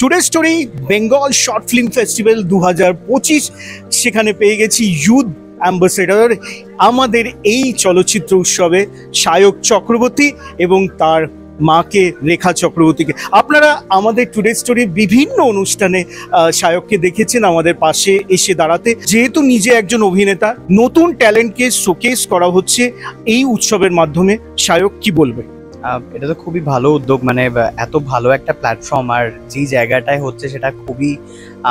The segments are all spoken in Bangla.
Today story Bengal short film festival 2025 সেখানে পেয়ে গেছি ইউথ অ্যাম্বাসেডর আমাদের এই চলচ্চিত্র উৎসবে সায়ক চক্রবর্তী এবং তার মাকে রেখা চক্রবর্তীকে। আপনারা আমাদের টুডে স্টোরির বিভিন্ন অনুষ্ঠানে সায়ককে দেখেছেন আমাদের পাশে এসে দাঁড়াতে। যেহেতু নিজে একজন অভিনেতা, নতুন ট্যালেন্টকে শোকেস করা হচ্ছে এই উৎসবের মাধ্যমে। সায়ক কি বলবে? এটা তো খুবই ভালো উদ্যোগ, মানে এত ভালো একটা প্ল্যাটফর্ম, আর যেই জায়গাটায় হচ্ছে সেটা খুবই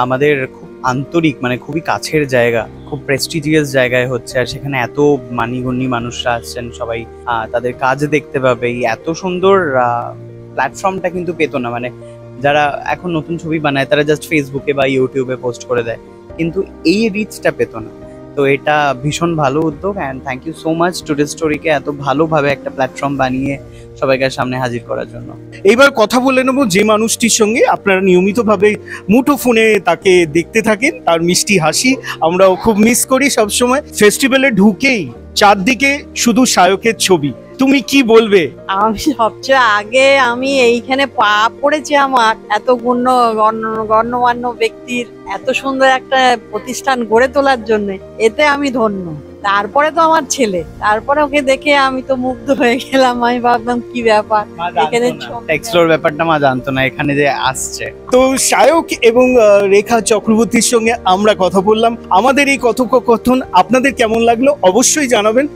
আমাদের খুব আন্তরিক, মানে খুবই কাছের জায়গা, খুব প্রেস্টিজিয়াস জায়গায় হচ্ছে। আর সেখানে এত মানিগণ্যি মানুষরা আসছেন, সবাই তাদের কাজ দেখতে পাবে। এত সুন্দর প্ল্যাটফর্মটা কিন্তু পেতো না, মানে যারা এখন নতুন ছবি বানায় তারা জাস্ট ফেসবুকে বা ইউটিউবে পোস্ট করে দেয়, কিন্তু এই রিচটা পেতো না। তো এটা ভীষণ ভালো উদ্যোগ, and thank you so much today স্টোরিকে এত ভালোভাবে একটা প্ল্যাটফর্ম বানিয়ে সবাইকে সামনে হাজির করার জন্য। এইবার কথা বলে নেব যে মানুষটির সঙ্গে আপনারা নিয়মিতভাবে মুঠোফোনে তাকে দেখতে থাকেন, তার মিষ্টি হাসি আমরাও খুব মিস করি সবসময়। ফেস্টিভ্যালে ঢুকেই চারদিকে শুধু সায়কের ছবি, তুমি কি বলবে? আমি সবচেয়ে আগে এইখানে পা পড়েছি আমার এত গণ্যমান্য ব্যক্তির এত সুন্দর একটা প্রতিষ্ঠান গড়ে তোলার জন্য, এতে আমি ধন্য। তারপরে তো আমার ছেলে, তারপরে ওকে দেখে আমি তো মুগ্ধ হয়ে গেলাম। আমি ভাবলাম কি ব্যাপার, এখানে এক্সপ্লোর ব্যাপারটা মা জানতো না, এখানে যে আসছে। তো সায়ক এবং রেখা চক্রবর্তীর সঙ্গে আমরা কথা বললাম। আমাদের এই কথোপকথন আপনাদের কেমন লাগলো অবশ্যই জানাবেন।